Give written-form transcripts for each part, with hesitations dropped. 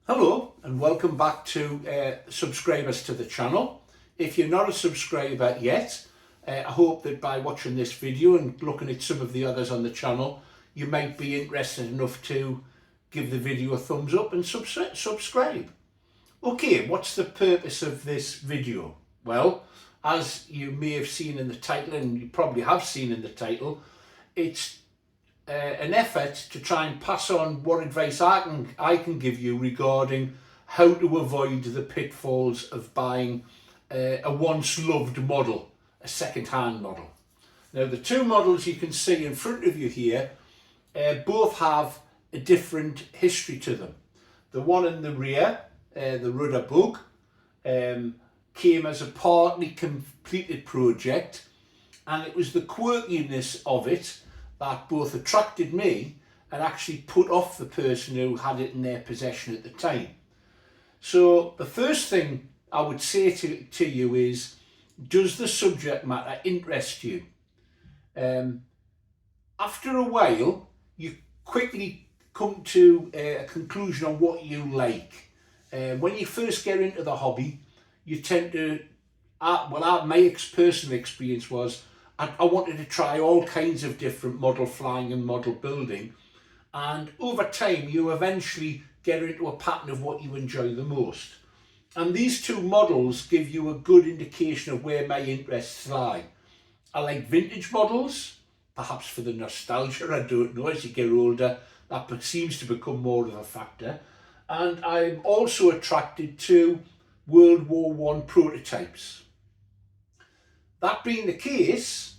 Hello and welcome back to subscribers to the channel. If you're not a subscriber yet, I hope that by watching this video and looking at some of the others on the channel, you might be interested enough to give the video a thumbs up and subscribe. Okay, what's the purpose of this video? Well, as you may have seen in the title, and you probably have seen in the title, it's an effort to try and pass on what advice I can give you regarding how to avoid the pitfalls of buying a once loved model, a second-hand model. Now the two models you can see in front of you here both have a different history to them. The one in the rear, the rudder bug, came as a partly completed project, and it was the quirkiness of it that both attracted me and actually put off the person who had it in their possession at the time. So the first thing I would say to you is, does the subject matter interest you? After a while, you quickly come to a conclusion on what you like. When you first get into the hobby, you tend to, my personal experience was, I wanted to try all kinds of different model flying and model building, and over time you eventually get into a pattern of what you enjoy the most. And these two models give you a good indication of where my interests lie. I like vintage models, perhaps for the nostalgia, I don't know, as you get older that seems to become more of a factor. And I'm also attracted to World War I prototypes. That being the case,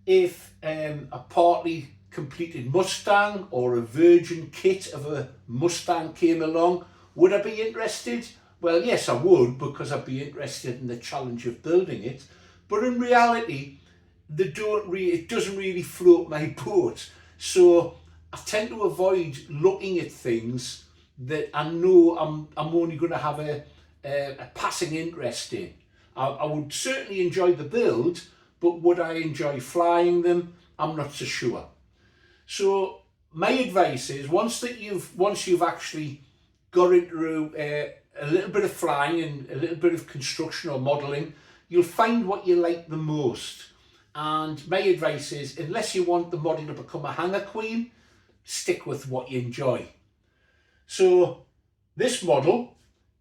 if a partly completed Mustang or a virgin kit of a Mustang came along, would I be interested? Well, yes, I would, because I'd be interested in the challenge of building it. But in reality, it doesn't really float my boat. So I tend to avoid looking at things that I know I'm only going to have a passing interest in. I would certainly enjoy the build, but would I enjoy flying them? I'm not so sure. So my advice is, once you've actually got into a little bit of flying and a little bit of construction or modelling, you'll find what you like the most. And my advice is, unless you want the model to become a hanger queen, stick with what you enjoy. So this model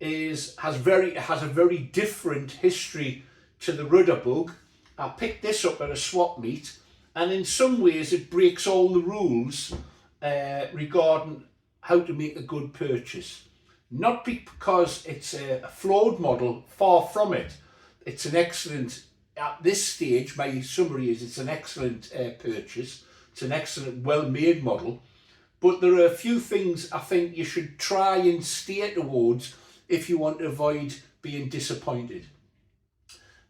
has a very different history to the rudder bug. I picked this up at a swap meet, and in some ways it breaks all the rules regarding how to make a good purchase. Not because it's a flawed model, far from it. It's an excellent, at this stage, my summary is it's an excellent purchase. It's an excellent, well-made model. But there are a few things I think you should try and steer towards if you want to avoid being disappointed.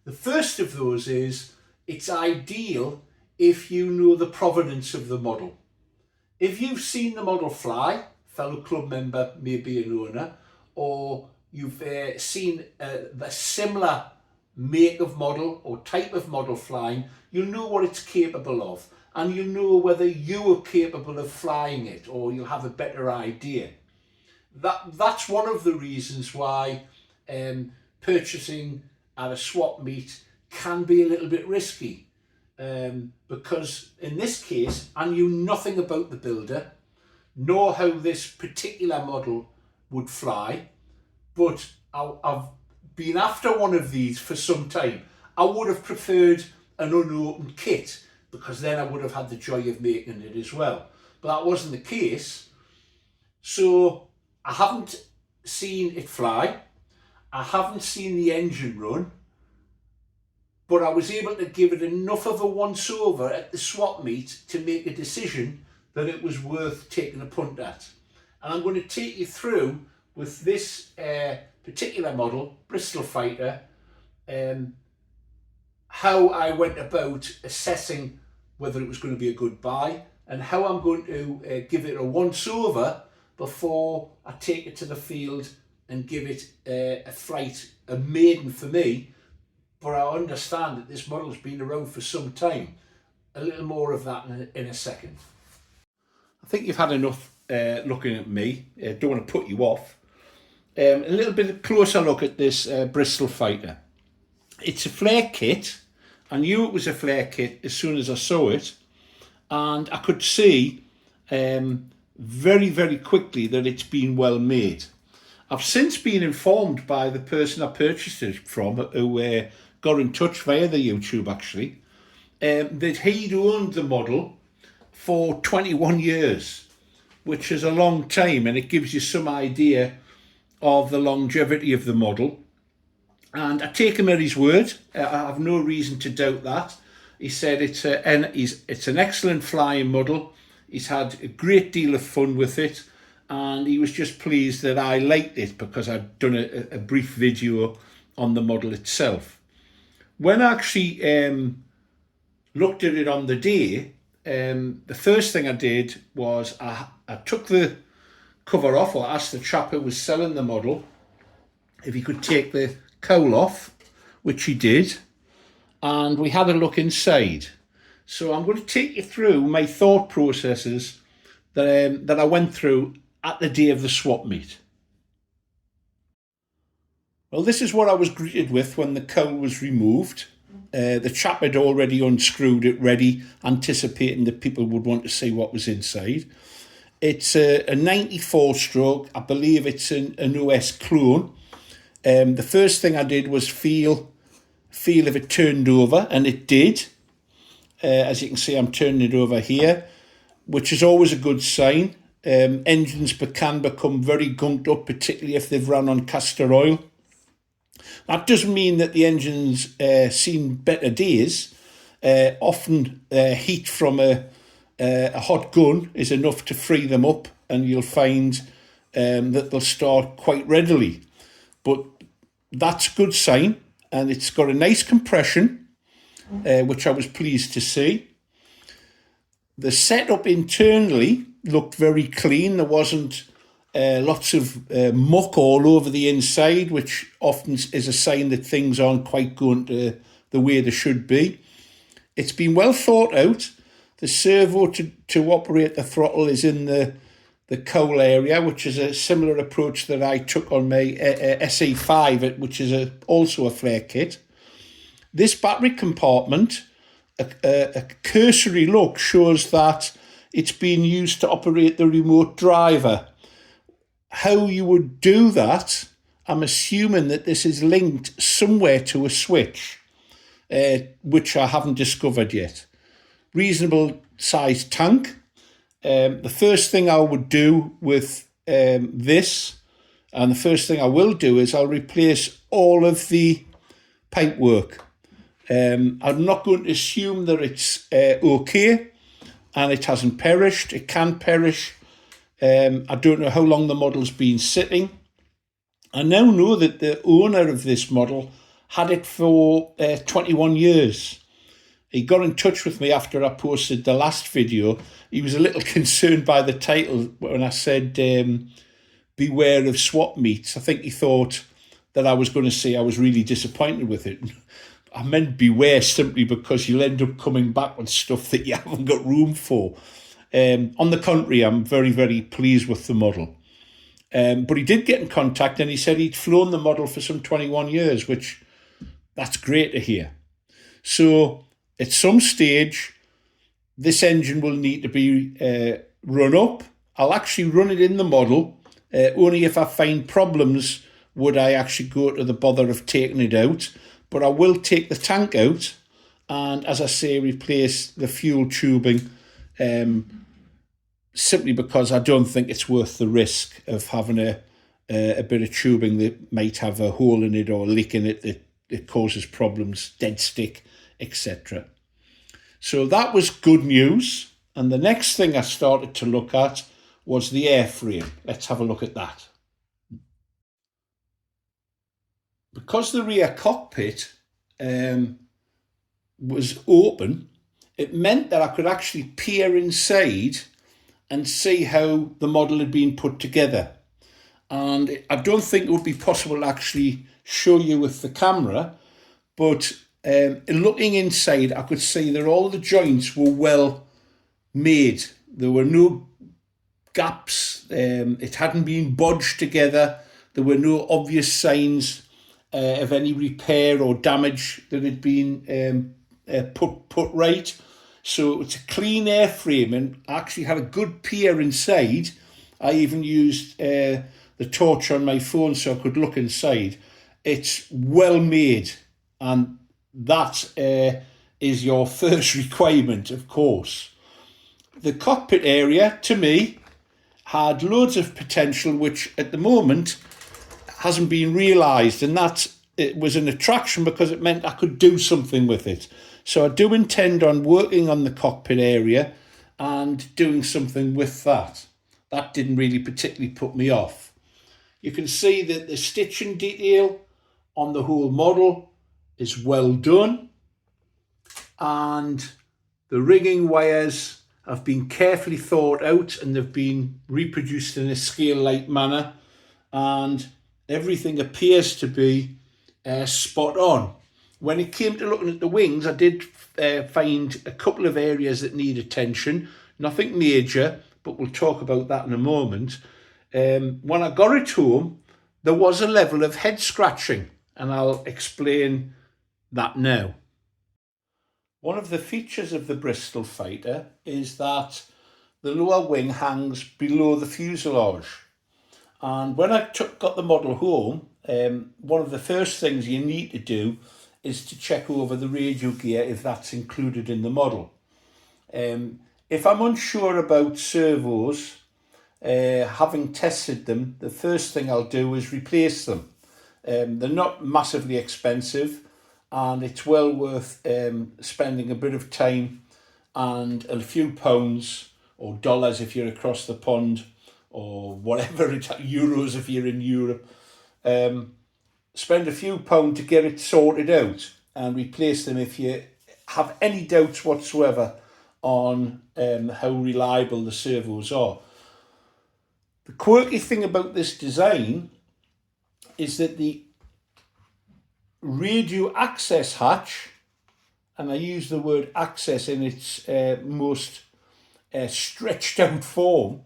The first of those is, it's ideal if you know the provenance of the model. If you've seen the model fly, fellow club member, maybe an owner, or you've seen the similar make of model or type of model flying, you'll know what it's capable of, and you'll know whether you are capable of flying it, or you'll have a better idea. That's one of the reasons why purchasing at a swap meet can be a little bit risky, because in this case I knew nothing about the builder nor how this particular model would fly, but I've been after one of these for some time. I would have preferred an unopened kit, because then I would have had the joy of making it as well, but that wasn't the case. So I haven't seen it fly, I haven't seen the engine run, but I was able to give it enough of a once over at the swap meet to make a decision that it was worth taking a punt at. And I'm going to take you through, with this particular model, Bristol Fighter, how I went about assessing whether it was going to be a good buy, and how I'm going to give it a once over before I take it to the field and give it a flight, a maiden for me. But I understand that this model's been around for some time. A little more of that in a second. I think you've had enough looking at me. Don't want to put you off. a little bit closer look at this Bristol fighter. It's a flare kit. I knew it was a flare kit as soon as I saw it, and I could see very, very quickly that it's been well made. I've since been informed by the person I purchased it from, who got in touch via the YouTube actually, that he'd owned the model for 21 years, which is a long time, and it gives you some idea of the longevity of the model. And I take him at his word. I have no reason to doubt that. He said it's an excellent flying model. He's had a great deal of fun with it, and he was just pleased that I liked it because I'd done a brief video on the model itself. When I actually looked at it on the day, the first thing I did was I took the cover off, or asked the chap who was selling the model if he could take the cowl off, which he did, and we had a look inside. So I'm going to take you through my thought processes that I went through at the day of the swap meet. Well, this is what I was greeted with when the cowl was removed. The chap had already unscrewed it ready, anticipating that people would want to see what was inside. It's a 94 stroke. I believe it's an OS clone. The first thing I did was feel if it turned over, and it did. As you can see, I'm turning it over here, which is always a good sign. Engines can become very gunked up, particularly if they've run on castor oil. That doesn't mean that the engine's seen better days. Often heat from a hot gun is enough to free them up, and you'll find that they'll start quite readily. But that's a good sign, and it's got a nice compression, which I was pleased to see. The setup internally looked very clean. There wasn't lots of muck all over the inside, which often is a sign that things aren't quite going the way they should be. It's been well thought out. The servo to operate the throttle is in the cowl area, which is a similar approach that I took on my SE5, which is also a flare kit. This battery compartment, a cursory look shows that it's being used to operate the remote driver. How you would do that, I'm assuming that this is linked somewhere to a switch, which I haven't discovered yet. Reasonable sized tank. The first thing I would do with this, and the first thing I will do, is I'll replace all of the pipework. I'm not going to assume that it's okay and it hasn't perished. It can perish. I don't know how long the model's been sitting. I now know that the owner of this model had it for 21 years. He got in touch with me after I posted the last video. He was a little concerned by the title when I said, beware of swap meets. I think he thought that I was going to say I was really disappointed with it. I meant beware simply because you'll end up coming back with stuff that you haven't got room for. On the contrary, I'm very, very pleased with the model. But he did get in contact and he said he'd flown the model for some 21 years, which that's great to hear. So at some stage, this engine will need to be run up. I'll actually run it in the model. Only if I find problems would I actually go to the bother of taking it out. But I will take the tank out and, as I say, replace the fuel tubing, simply because I don't think it's worth the risk of having a bit of tubing that might have a hole in it or a leak in it that causes problems, dead stick, etc. So that was good news. And the next thing I started to look at was the airframe. Let's have a look at that. Because the rear cockpit was open, it meant that I could actually peer inside and see how the model had been put together. And I don't think it would be possible to actually show you with the camera, but looking inside, I could see that all the joints were well made. There were no gaps. It hadn't been bodged together. There were no obvious signs of any repair or damage that had been put right. So it's a clean airframe and actually had a good pier inside. I even used the torch on my phone so I could look inside. It's well made, and that is your first requirement, of course. The cockpit area, to me, had loads of potential, which at the moment hasn't been realised, and that it was an attraction because it meant I could do something with it. So I do intend on working on the cockpit area and doing something with that. That didn't really particularly put me off. You can see that the stitching detail on the whole model is well done, and the rigging wires have been carefully thought out and they've been reproduced in a scale-like manner, and everything appears to be spot on. When it came to looking at the wings, I did find a couple of areas that need attention. Nothing major, but we'll talk about that in a moment. When I got it home, there was a level of head scratching, and I'll explain that now. One of the features of the Bristol fighter is that the lower wing hangs below the fuselage. And when I got the model home, one of the first things you need to do is to check over the radio gear if that's included in the model. If I'm unsure about servos, having tested them, the first thing I'll do is replace them. They're not massively expensive, and it's well worth spending a bit of time and a few pounds or dollars if you're across the pond, or whatever it's euros if you're in Europe. Spend a few pounds to get it sorted out and replace them if you have any doubts whatsoever on how reliable the servos are. The quirky thing about this design is that the radio access hatch, and I use the word access in its most stretched out form,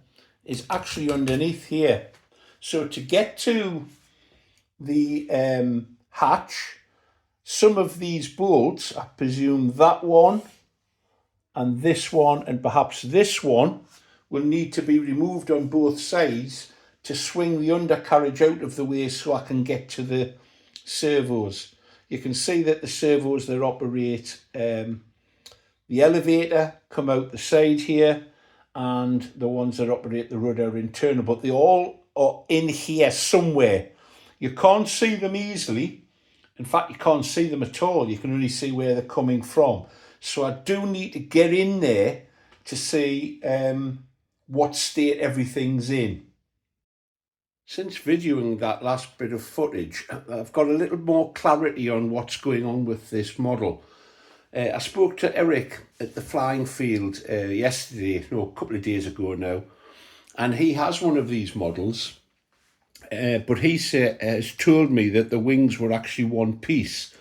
is actually underneath here. So to get to the hatch, some of these bolts, I presume that one and this one and perhaps this one, will need to be removed on both sides to swing the undercarriage out of the way so I can get to the servos. You can see that the servos that operate the elevator come out the side here, and the ones that operate the rudder are internal, but they all are in here somewhere. You can't see them easily. In fact, you can't see them at all. You can only see where they're coming from. So I do need to get in there to see what state everything's in. Since videoing that last bit of footage, I've got a little more clarity on what's going on with this model. I spoke to Eric at the flying field yesterday, no, a couple of days ago now, and he has one of these models, but he has told me that the wings were actually one piece,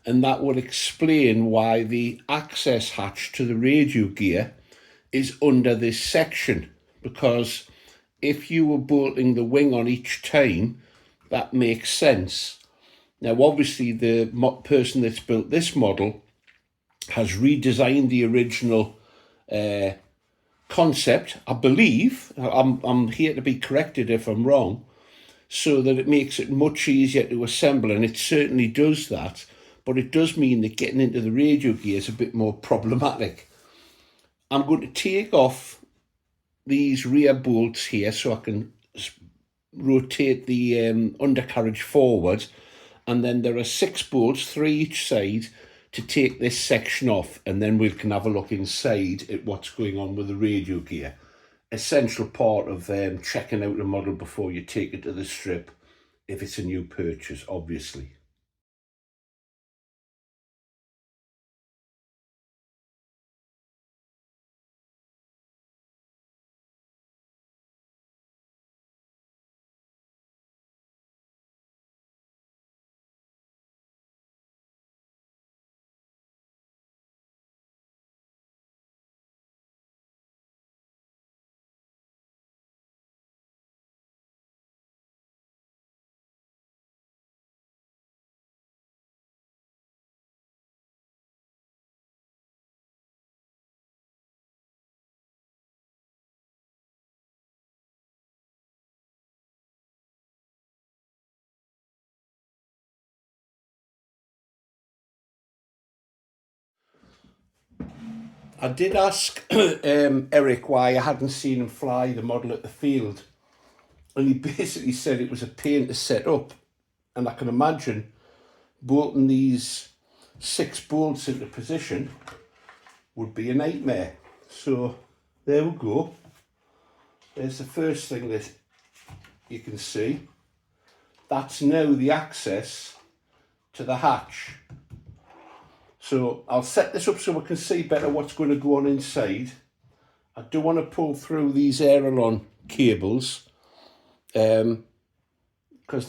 and that would explain why the access hatch to the radio gear is under this section, because if you were bolting the wing on each time, that makes sense. Now, obviously, the person that's built this model has redesigned the original concept, I believe. I'm here to be corrected if I'm wrong, so that it makes it much easier to assemble, and it certainly does that, but it does mean that getting into the radio gear is a bit more problematic. I'm going to take off these rear bolts here so I can rotate the undercarriage forward, and then there are 6 bolts, 3 each side, to take this section off, and then we can have a look inside at what's going on with the radio gear. Essential part of checking out a model before you take it to the strip, if it's a new purchase, obviously. I did ask Eric why I hadn't seen him fly the model at the field, and he basically said it was a pain to set up, and I can imagine bolting these 6 bolts into position would be a nightmare. So there we go. There's the first thing that you can see. That's now the access to the hatch. So I'll set this up so we can see better what's going to go on inside. I do want to pull through these aileron cables because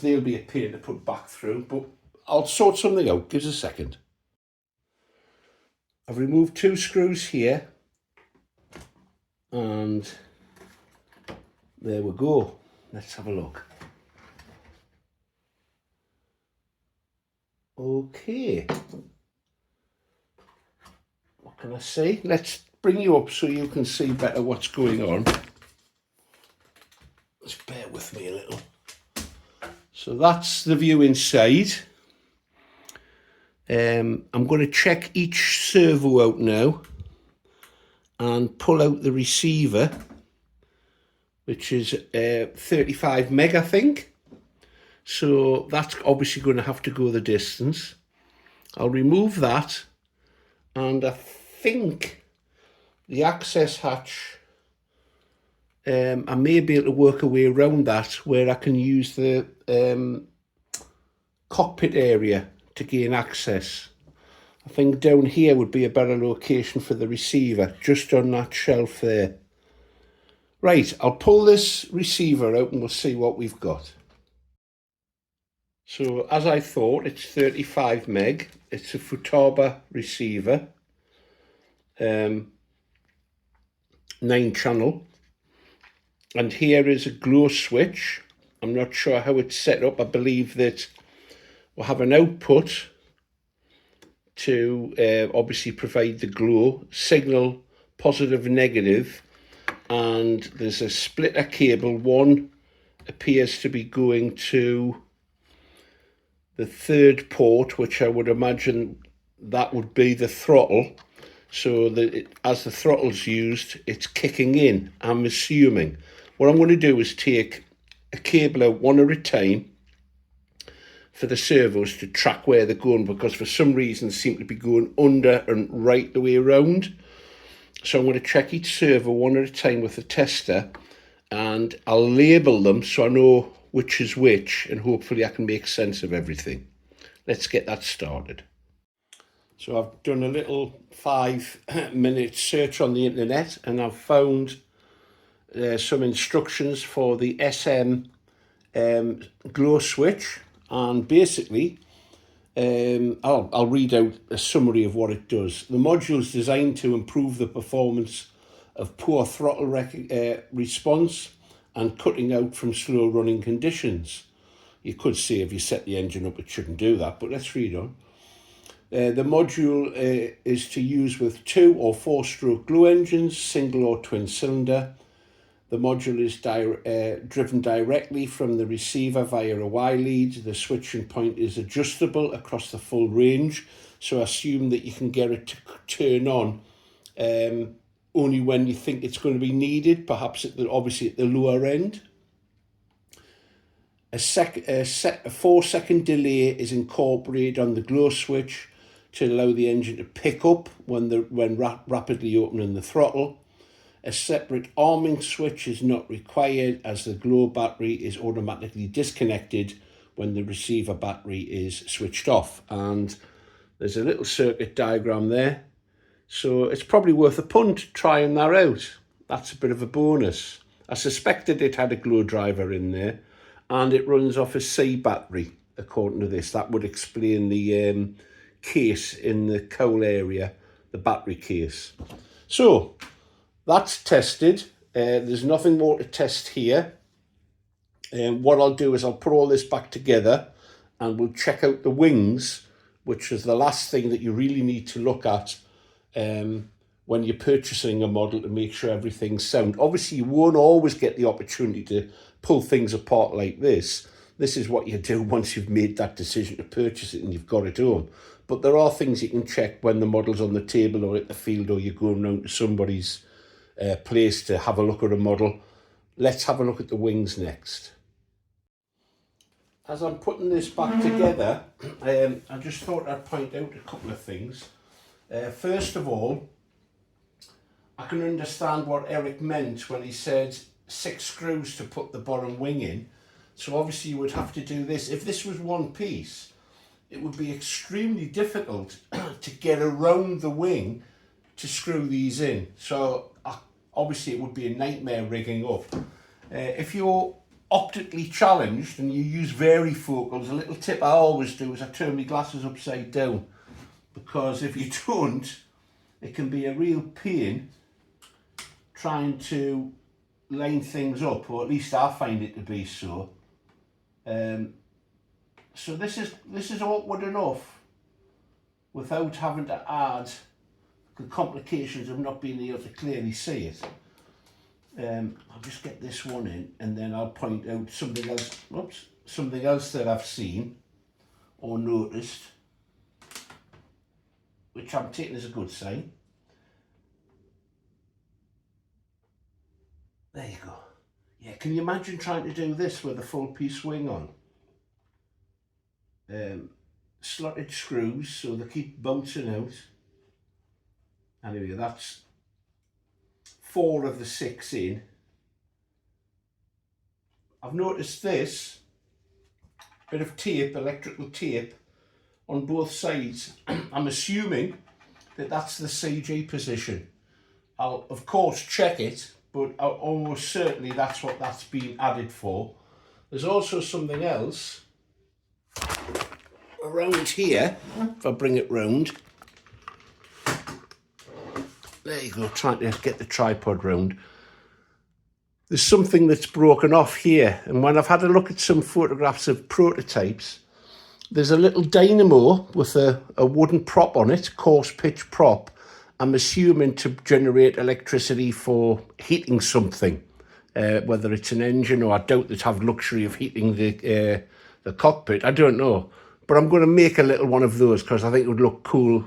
they'll be a pain to put back through, but I'll sort something out. Give us a second. I've removed 2 screws here, and there we go. Let's have a look. Okay. What can I say? Let's bring you up so you can see better what's going on. Just bear with me a little. So that's the view inside. I'm going to check each servo out now and pull out the receiver, which is 35 meg, I think. So that's obviously going to have to go the distance. I'll remove that, and I think the access hatch, I may be able to work a way around that where I can use the cockpit area to gain access. I think down here would be a better location for the receiver, just on that shelf there. Right, I'll pull this receiver out and we'll see what we've got. So as I thought, it's 35 meg. It's a Futaba receiver, 9 channel. And here is a glow switch. I'm not sure how it's set up. I believe that we'll have an output to obviously provide the glow, signal positive, negative, and there's a splitter cable. One appears to be going to the 3rd port, which I would imagine that would be the throttle. So that as the throttle's used, it's kicking in, I'm assuming. What I'm going to do is take a cable out one at a time for the servos to track where they're going, because for some reason they seem to be going under and right the way around. So I'm going to check each servo one at a time with a tester, and I'll label them so I know which is which, and hopefully I can make sense of everything. Let's get that started. So I've done a little 5-minute search on the internet, and I've found some instructions for the SM glow switch, and basically I'll read out a summary of what it does. The module is designed to improve the performance of poor throttle response and cutting out from slow running conditions. You could say if you set the engine up it shouldn't do that, but let's read on. The module is to use with 2 or 4 stroke glow engines, single or twin cylinder. The module is driven directly from the receiver via a Y lead. The switching point is adjustable across the full range, so assume that you can get it to turn on only when you think it's going to be needed, perhaps obviously at the lower end. A 4-second delay is incorporated on the glow switch to allow the engine to pick up when rapidly opening the throttle. A separate arming switch is not required, as the glow battery is automatically disconnected when the receiver battery is switched off. And there's a little circuit diagram there. So it's probably worth a punt trying that out. That's a bit of a bonus. I suspected it had a glow driver in there, and it runs off a C battery, according to this. That would explain the case in the cowl area, the battery case. So that's tested. There's nothing more to test here. What I'll do is I'll put all this back together and we'll check out the wings, which is the last thing that you really need to look at when you're purchasing a model, to make sure everything's sound. Obviously, you won't always get the opportunity to pull things apart like this, this is what you do once you've made that decision to purchase it and you've got it home. But there are things you can check when the model's on the table or at the field, or you're going round to somebody's place to have a look at a model. Let's have a look at the wings next. As I'm putting this back together, I just thought I'd point out a couple of things. First of all, I can understand what Eric meant when he said 6 screws to put the bottom wing in. So obviously you would have to do this. If this was one piece, it would be extremely difficult to get around the wing to screw these in. So obviously it would be a nightmare rigging up. If you're optically challenged and you use varifocals, a little tip I always do is I turn my glasses upside down, because if you don't, it can be a real pain trying to line things up, or at least I find it to be so. So this is awkward enough without having to add the complications of not being able to clearly see it. I'll just get this one in, and then I'll point out something else. Oops, something else that I've seen or noticed, which I'm taking as a good sign. There you go. Yeah, can you imagine trying to do this with a full piece wing on? Slotted screws so they keep bouncing out. Anyway, that's 4 of the 6 in. I've noticed this bit of tape, electrical tape, on both sides. I'm assuming that that's the CG position. I'll of course check it, but almost certainly that's what that's been added for. There's also something else around here, if I bring it round. There you go, trying to get the tripod round. There's something that's broken off here, and when I've had a look at some photographs of prototypes, there's a little dynamo with a wooden prop on it, coarse pitch prop, I'm assuming to generate electricity for heating something, whether it's an engine, or I doubt they'd have luxury of heating the cockpit, I don't know. But I'm going to make a little one of those because I think it would look cool,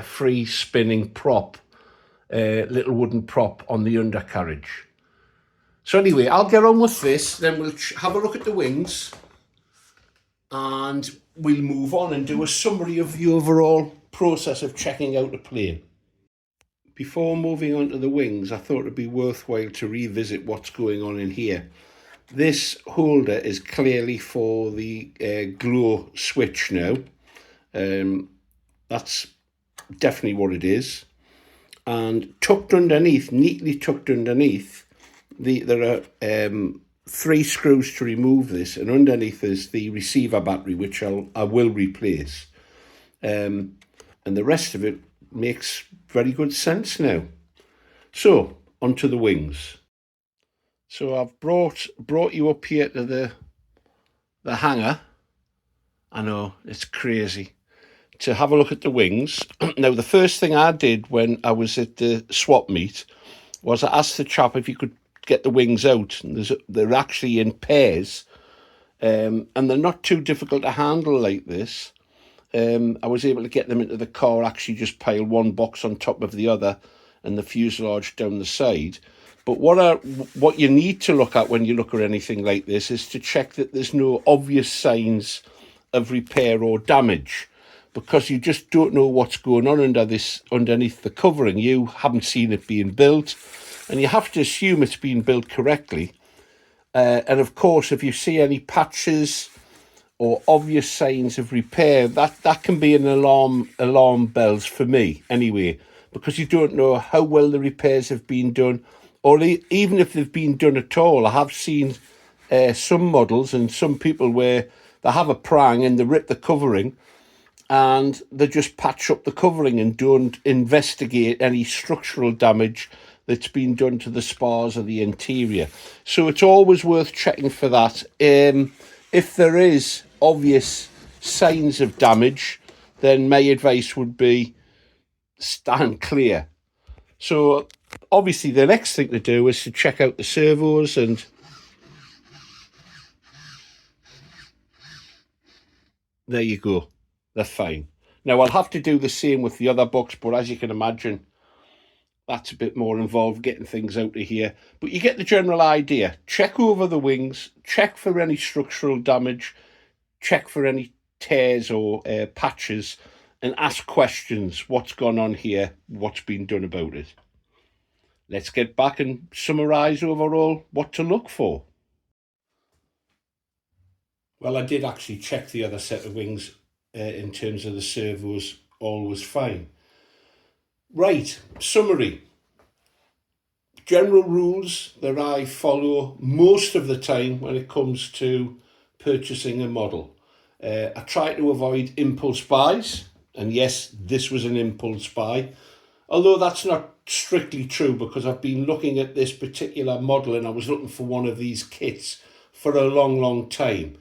free spinning prop, little wooden prop on the undercarriage. So anyway, I'll get on with this, then we'll have a look at the wings, and we'll move on and do a summary of the overall process of checking out a plane. Before moving on to the wings, I thought it'd be worthwhile to revisit what's going on in here. This holder is clearly for the glow switch now. That's definitely what it is. And tucked underneath, neatly tucked underneath, there are 3 screws to remove this, and underneath is the receiver battery, which I will replace. And the rest of it makes very good sense now. So, onto the wings. So I've brought you up here to the hangar. I know, it's crazy. To have a look at the wings. Now, the first thing I did when I was at the swap meet was I asked the chap if he could get the wings out. And they're actually in pairs, and they're not too difficult to handle like this. I was able to get them into the car, actually just pile one box on top of the other and the fuselage down the side. But what you need to look at when you look at anything like this is to check that there's no obvious signs of repair or damage, because you just don't know what's going on underneath the covering. You haven't seen it being built, and you have to assume it's been built correctly. And of course, if you see any patches or obvious signs of repair, that can be an alarm bells for me anyway, because you don't know how well the repairs have been done, or even if they've been done at all. I have seen some models and some people where they have a prang and they rip the covering and they just patch up the covering and don't investigate any structural damage that's been done to the spars or the interior. So it's always worth checking for that. If there is obvious signs of damage, then my advice would be stand clear. So obviously the next thing to do is to check out the servos, and there you go. They're fine. Now, I'll have to do the same with the other books, but as you can imagine, that's a bit more involved, getting things out of here. But you get the general idea. Check over the wings, check for any structural damage, check for any tears or patches, and ask questions. What's gone on here? What's been done about it? Let's get back and summarise overall what to look for. Well, I did actually check the other set of wings in terms of the servos. All was fine. Right, summary. General rules that I follow most of the time when it comes to purchasing a model. I try to avoid impulse buys, and yes, this was an impulse buy, although that's not strictly true because I've been looking at this particular model and I was looking for one of these kits for a long time.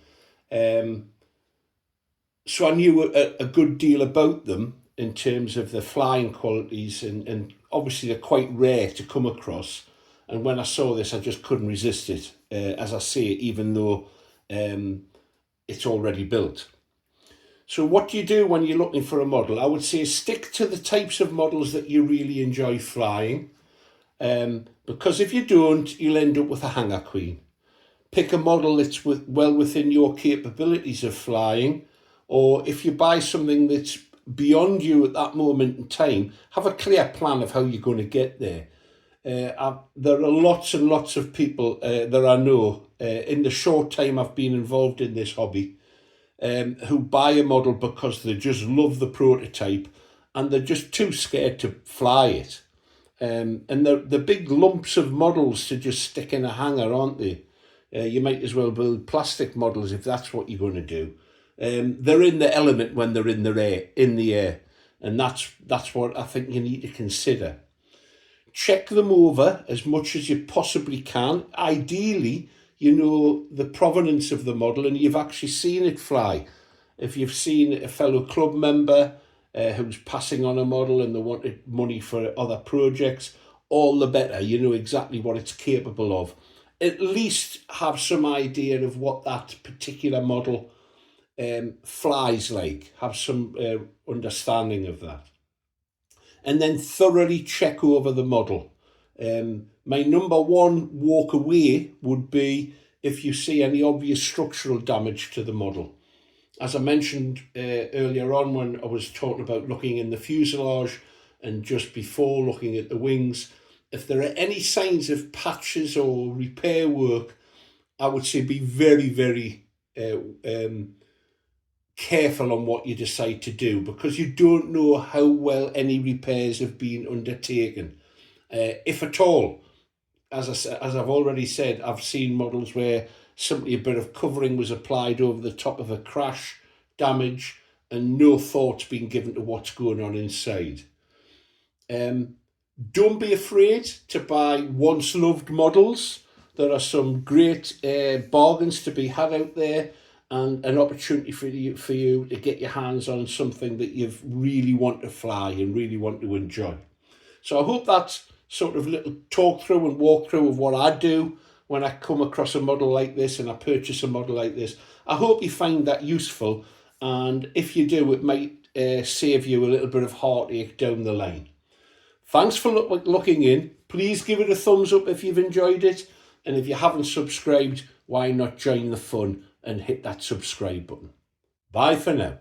So I knew a good deal about them in terms of the flying qualities, and obviously they're quite rare to come across. And when I saw this, I just couldn't resist it, as I say, even though it's already built. So what do you do when you're looking for a model? I would say stick to the types of models that you really enjoy flying, because if you don't, you'll end up with a hanger queen. Pick a model that's well within your capabilities of flying, or if you buy something that's beyond you at that moment in time, have a clear plan of how you're going to get there. There are lots and lots of people that I know in the short time I've been involved in this hobby who buy a model because they just love the prototype and they're just too scared to fly it. And the big lumps of models to just stick in a hangar, aren't they? You might as well build plastic models if that's what you're going to do. They're in the element when they're in the air, and that's what I think you need to consider. Check them over as much as you possibly can. Ideally, you know the provenance of the model and you've actually seen it fly. If you've seen a fellow club member who's passing on a model and they wanted money for other projects, all the better. You know exactly what it's capable of. At least have some idea of what that particular model flies like. Have some understanding of that. And then thoroughly check over the model. My number one walk away would be if you see any obvious structural damage to the model. As I mentioned earlier on when I was talking about looking in the fuselage and just before looking at the wings, if there are any signs of patches or repair work, I would say be very careful on what you decide to do, because you don't know how well any repairs have been undertaken, if at all. As I've already said, I've seen models where simply a bit of covering was applied over the top of a crash damage and no thought's been given to what's going on inside. Don't be afraid to buy once loved models. There are some great bargains to be had out there, and an opportunity for you to get your hands on something that you really want to fly and really want to enjoy. So I hope that sort of little talk through and walk through of what I do when I come across a model like this and I purchase a model like this, I hope you find that useful, and if you do, it might save you a little bit of heartache down the line. Thanks for looking in. Please give it a thumbs up if you've enjoyed it, and if you haven't subscribed, why not join the fun and hit that subscribe button. Bye for now.